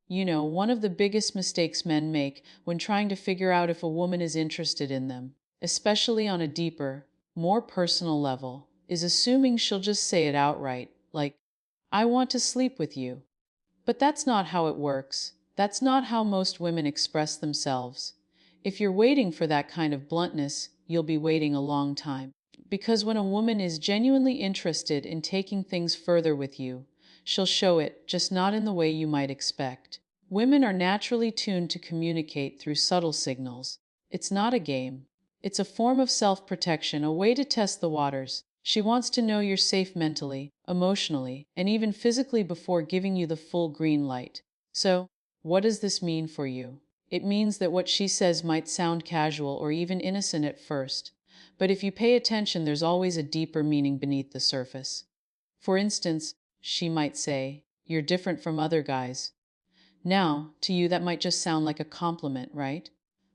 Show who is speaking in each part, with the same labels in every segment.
Speaker 1: One of the biggest mistakes men make when trying to figure out if a woman is interested in them, especially on a deeper, more personal level, is assuming she'll just say it outright, like, I want to sleep with you. But that's not how it works. That's not how most women express themselves. If you're waiting for that kind of bluntness, you'll be waiting a long time. Because when a woman is genuinely interested in taking things further with you, she'll show it, just not in the way you might expect. Women are naturally tuned to communicate through subtle signals. It's not a game. It's a form of self-protection, a way to test the waters. She wants to know you're safe mentally, emotionally, and even physically before giving you the full green light. So, what does this mean for you? It means that what she says might sound casual or even innocent at first, but if you pay attention, there's always a deeper meaning beneath the surface. For instance, she might say, you're different from other guys. Now, to you, that might just sound like a compliment, right?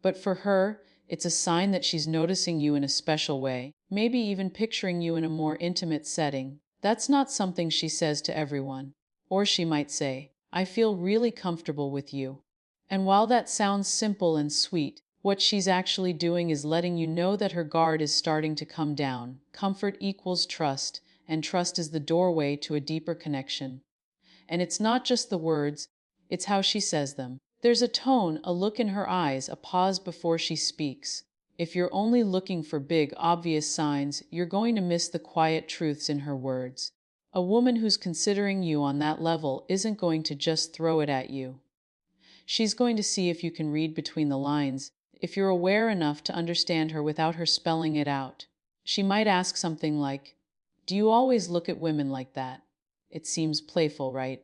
Speaker 1: But for her, it's a sign that she's noticing you in a special way, maybe even picturing you in a more intimate setting. That's not something she says to everyone. Or she might say, I feel really comfortable with you. And while that sounds simple and sweet, what she's actually doing is letting you know that her guard is starting to come down. Comfort equals trust, and trust is the doorway to a deeper connection. And it's not just the words, it's how she says them. There's a tone, a look in her eyes, a pause before she speaks. If you're only looking for big, obvious signs, you're going to miss the quiet truths in her words. A woman who's considering you on that level isn't going to just throw it at you. She's going to see if you can read between the lines, if you're aware enough to understand her without her spelling it out. She might ask something like, do you always look at women like that? It seems playful, right?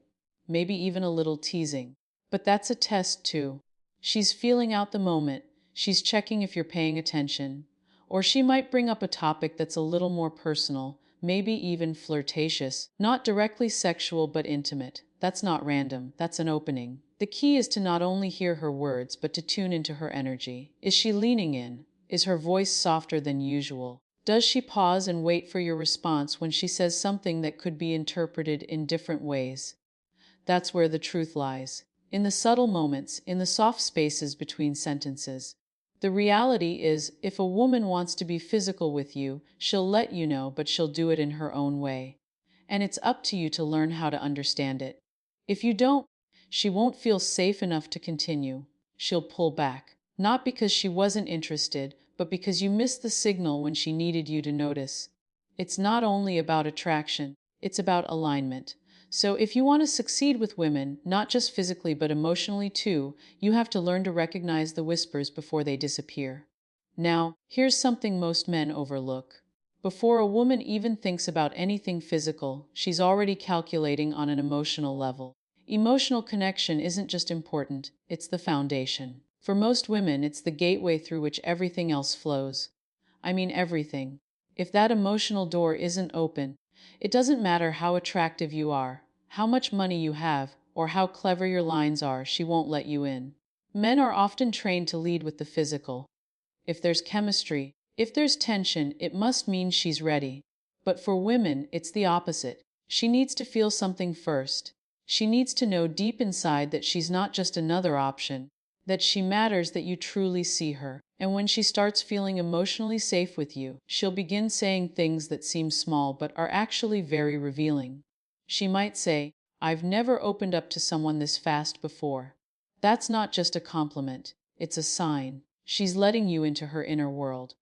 Speaker 1: Maybe even a little teasing. But that's a test too. She's feeling out the moment. She's checking if you're paying attention. Or she might bring up a topic that's a little more personal, maybe even flirtatious, not directly sexual but intimate. That's not random, that's an opening. The key is to not only hear her words, but to tune into her energy. Is she leaning in? Is her voice softer than usual? Does she pause and wait for your response when she says something that could be interpreted in different ways? That's where the truth lies. In the subtle moments, in the soft spaces between sentences. The reality is, if a woman wants to be physical with you, she'll let you know, but she'll do it in her own way. And it's up to you to learn how to understand it. If you don't, she won't feel safe enough to continue. She'll pull back. Not because she wasn't interested, but because you missed the signal when she needed you to notice. It's not only about attraction, it's about alignment. So if you want to succeed with women, not just physically but emotionally too, you have to learn to recognize the whispers before they disappear. Now, here's something most men overlook. Before a woman even thinks about anything physical, she's already calculating on an emotional level. Emotional connection isn't just important, it's the foundation. For most women, it's the gateway through which everything else flows. I mean everything. If that emotional door isn't open, it doesn't matter how attractive you are, how much money you have, or how clever your lines are, she won't let you in. Men are often trained to lead with the physical. If there's chemistry, if there's tension, it must mean she's ready. But for women, it's the opposite. She needs to feel something first. She needs to know deep inside that she's not just another option, that she matters, that you truly see her. And when she starts feeling emotionally safe with you, she'll begin saying things that seem small but are actually very revealing. She might say, I've never opened up to someone this fast before. That's not just a compliment, it's a sign. She's letting you into her inner world.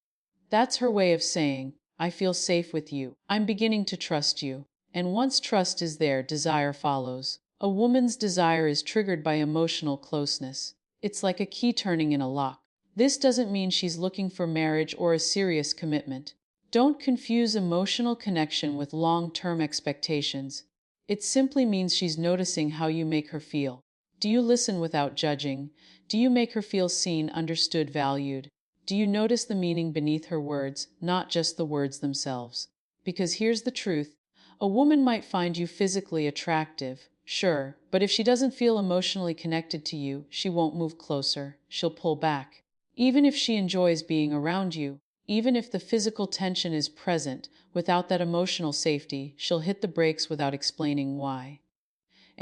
Speaker 1: That's her way of saying, I feel safe with you. I'm beginning to trust you. And once trust is there, desire follows. A woman's desire is triggered by emotional closeness. It's like a key turning in a lock. This doesn't mean she's looking for marriage or a serious commitment. Don't confuse emotional connection with long-term expectations. It simply means she's noticing how you make her feel. Do you listen without judging? Do you make her feel seen, understood, valued? Do you notice the meaning beneath her words, not just the words themselves? Because here's the truth. A woman might find you physically attractive, sure, but if she doesn't feel emotionally connected to you, she won't move closer. She'll pull back. Even if she enjoys being around you, even if the physical tension is present, without that emotional safety, she'll hit the brakes without explaining why.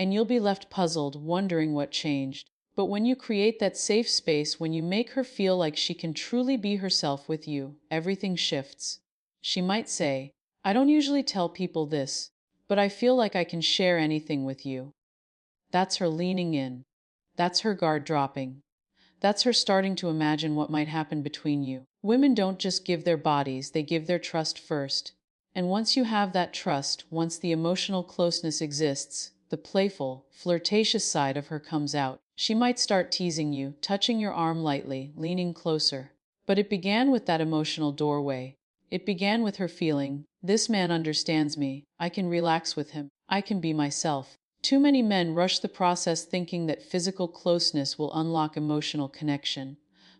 Speaker 1: and you'll be left puzzled, wondering what changed. But when you create that safe space, when you make her feel like she can truly be herself with you, everything shifts. She might say, I don't usually tell people this, but I feel like I can share anything with you. That's her leaning in. That's her guard dropping. That's her starting to imagine what might happen between you. Women don't just give their bodies, they give their trust first. And once you have that trust, once the emotional closeness exists, the playful, flirtatious side of her comes out. She might start teasing you, touching your arm lightly, leaning closer. But it began with that emotional doorway. It began with her feeling, this man understands me, I can relax with him, I can be myself. Too many men rush the process thinking that physical closeness will unlock emotional connection.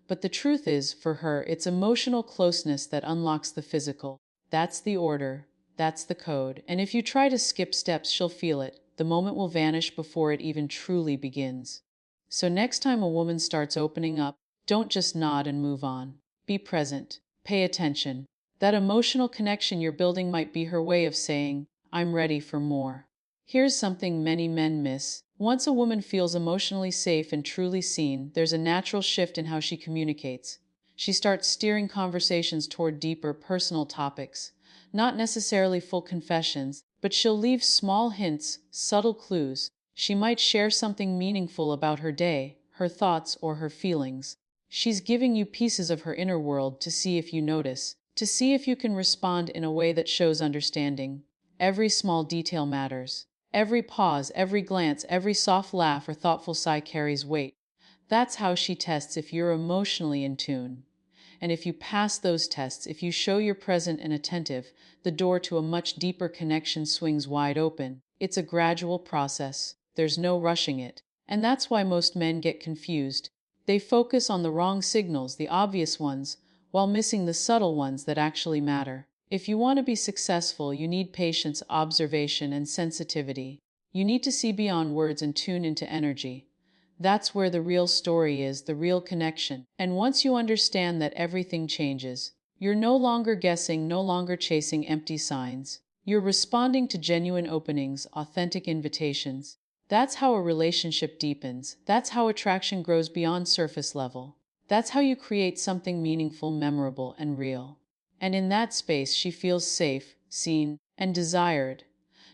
Speaker 1: But the truth is, for her, it's emotional closeness that unlocks the physical. That's the order. That's the code. And if you try to skip steps, she'll feel it. The moment will vanish before it even truly begins. So next time a woman starts opening up, don't just nod and move on. Be present. Pay attention. That emotional connection you're building might be her way of saying, I'm ready for more. Here's something many men miss. Once a woman feels emotionally safe and truly seen, there's a natural shift in how she communicates. She starts steering conversations toward deeper, personal topics. Not necessarily full confessions, but she'll leave small hints, subtle clues. She might share something meaningful about her day, her thoughts, or her feelings. She's giving you pieces of her inner world to see if you notice, to see if you can respond in a way that shows understanding. Every small detail matters. Every pause, every glance, every soft laugh or thoughtful sigh carries weight. That's how she tests if you're emotionally in tune. And if you pass those tests, if you show you're present and attentive, the door to a much deeper connection swings wide open. It's a gradual process. There's no rushing it. And that's why most men get confused. They focus on the wrong signals, the obvious ones, while missing the subtle ones that actually matter. If you want to be successful, you need patience, observation, and sensitivity. You need to see beyond words and tune into energy. That's where the real story is, the real connection. And once you understand that everything changes, you're no longer guessing, no longer chasing empty signs. You're responding to genuine openings, authentic invitations. That's how a relationship deepens. That's how attraction grows beyond surface level. That's how you create something meaningful, memorable, and real. And in that space, she feels safe, seen, and desired.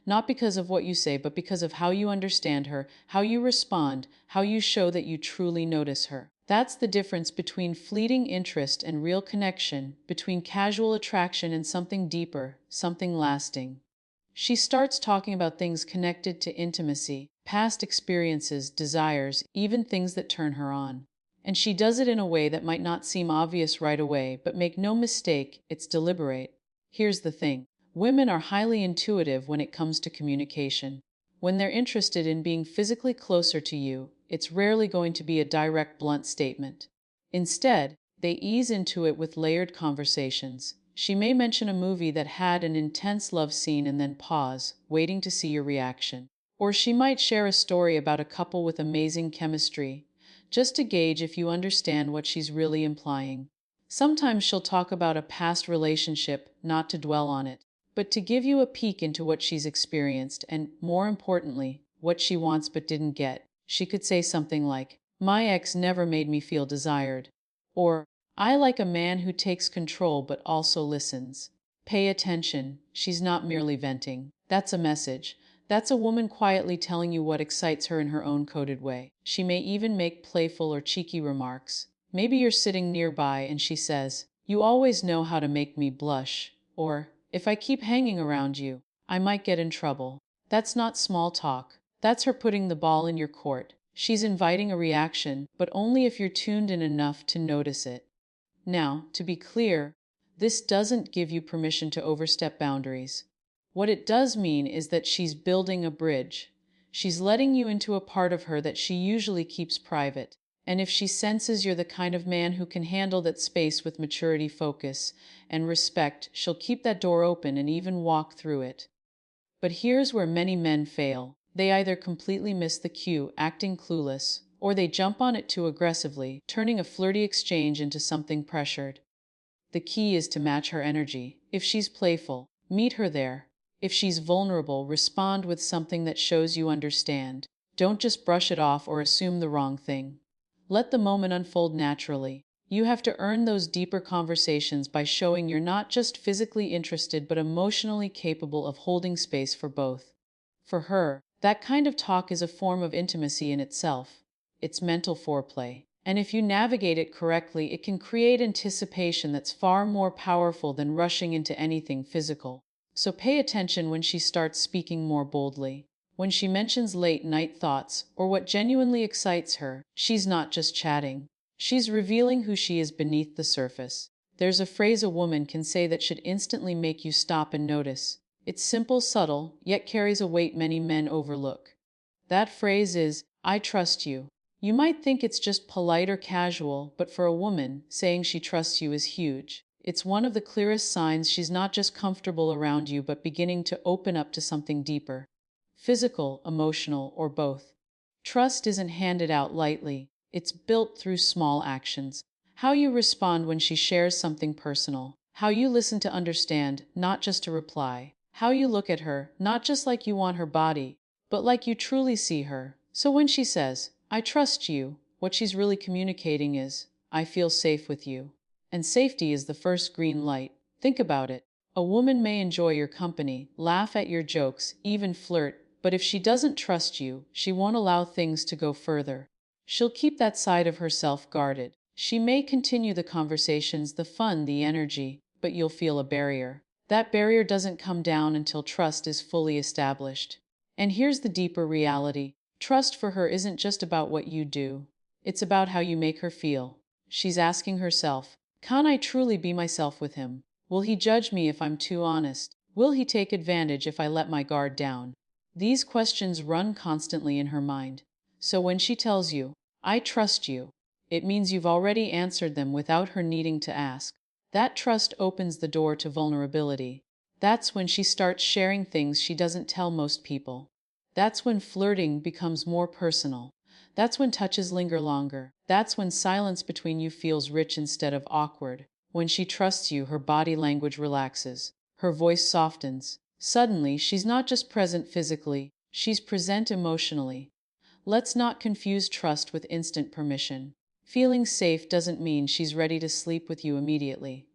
Speaker 1: Not because of what you say, but because of how you understand her, how you respond, how you show that you truly notice her. That's the difference between fleeting interest and real connection, between casual attraction and something deeper, something lasting. She starts talking about things connected to intimacy, past experiences, desires, even things that turn her on. And she does it in a way that might not seem obvious right away, but make no mistake, it's deliberate. Here's the thing. Women are highly intuitive when it comes to communication. When they're interested in being physically closer to you, it's rarely going to be a direct, blunt statement. Instead, they ease into it with layered conversations. She may mention a movie that had an intense love scene and then pause, waiting to see your reaction. Or she might share a story about a couple with amazing chemistry, just to gauge if you understand what she's really implying. Sometimes she'll talk about a past relationship, not to dwell on it, but to give you a peek into what she's experienced and, more importantly, what she wants but didn't get. She could say something like, my ex never made me feel desired. Or, I like a man who takes control but also listens. Pay attention, she's not merely venting. That's a message. That's a woman quietly telling you what excites her in her own coded way. She may even make playful or cheeky remarks. Maybe you're sitting nearby and she says, you always know how to make me blush. Or, if I keep hanging around you, I might get in trouble. That's not small talk. That's her putting the ball in your court. She's inviting a reaction, but only if you're tuned in enough to notice it. Now, to be clear, this doesn't give you permission to overstep boundaries. What it does mean is that she's building a bridge. She's letting you into a part of her that she usually keeps private. And if she senses you're the kind of man who can handle that space with maturity, focus, and respect, she'll keep that door open and even walk through it. But here's where many men fail. They either completely miss the cue, acting clueless, or they jump on it too aggressively, turning a flirty exchange into something pressured. The key is to match her energy. If she's playful, meet her there. If she's vulnerable, respond with something that shows you understand. Don't just brush it off or assume the wrong thing. Let the moment unfold naturally. You have to earn those deeper conversations by showing you're not just physically interested but emotionally capable of holding space for both. For her, that kind of talk is a form of intimacy in itself. It's mental foreplay. And if you navigate it correctly, it can create anticipation that's far more powerful than rushing into anything physical. So pay attention when she starts speaking more boldly. When she mentions late night thoughts or what genuinely excites her, she's not just chatting. She's revealing who she is beneath the surface. There's a phrase a woman can say that should instantly make you stop and notice. It's simple, subtle, yet carries a weight many men overlook. That phrase is, "I trust you." You might think it's just polite or casual, but for a woman, saying she trusts you is huge. It's one of the clearest signs she's not just comfortable around you but beginning to open up to something deeper. Physical, emotional, or both. Trust isn't handed out lightly. It's built through small actions. How you respond when she shares something personal. How you listen to understand, not just to reply. How you look at her, not just like you want her body, but like you truly see her. So when she says, "I trust you," what she's really communicating is, "I feel safe with you." And safety is the first green light. Think about it. A woman may enjoy your company, laugh at your jokes, even flirt, but if she doesn't trust you, she won't allow things to go further. She'll keep that side of herself guarded. She may continue the conversations, the fun, the energy, but you'll feel a barrier. That barrier doesn't come down until trust is fully established. And here's the deeper reality. Trust for her isn't just about what you do. It's about how you make her feel. She's asking herself, can I truly be myself with him? Will he judge me if I'm too honest? Will he take advantage if I let my guard down? These questions run constantly in her mind. So when she tells you, "I trust you," it means you've already answered them without her needing to ask. That trust opens the door to vulnerability. That's when she starts sharing things she doesn't tell most people. That's when flirting becomes more personal. That's when touches linger longer. That's when silence between you feels rich instead of awkward. When she trusts you, her body language relaxes. Her voice softens. Suddenly, she's not just present physically, she's present emotionally. Let's not confuse trust with instant permission. Feeling safe doesn't mean she's ready to sleep with you immediately.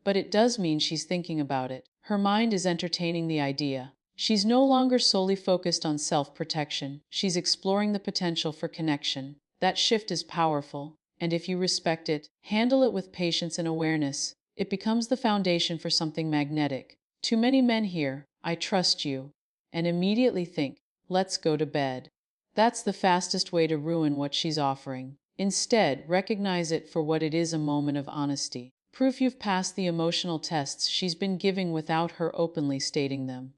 Speaker 1: But it does mean she's thinking about it. Her mind is entertaining the idea. She's no longer solely focused on self-protection. She's exploring the potential for connection. That shift is powerful, and if you respect it, handle it with patience and awareness, it becomes the foundation for something magnetic. Too many men hear, "I trust you," and immediately think, "Let's go to bed." That's the fastest way to ruin what she's offering. Instead, recognize it for what it is, a moment of honesty. Proof you've passed the emotional tests she's been giving without her openly stating them.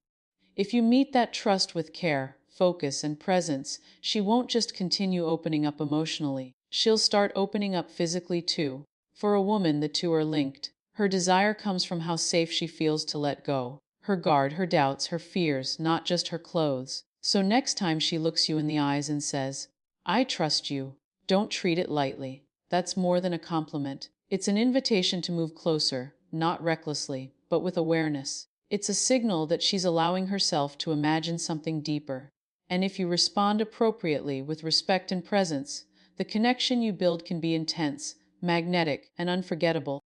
Speaker 1: If you meet that trust with care, focus, and presence, she won't just continue opening up emotionally. She'll start opening up physically too. For a woman, the two are linked. Her desire comes from how safe she feels to let go. Her guard, her doubts, her fears, not just her clothes. So next time she looks you in the eyes and says, "I trust you," don't treat it lightly. That's more than a compliment. It's an invitation to move closer, not recklessly, but with awareness. It's a signal that she's allowing herself to imagine something deeper. And if you respond appropriately with respect and presence, the connection you build can be intense, magnetic, and unforgettable.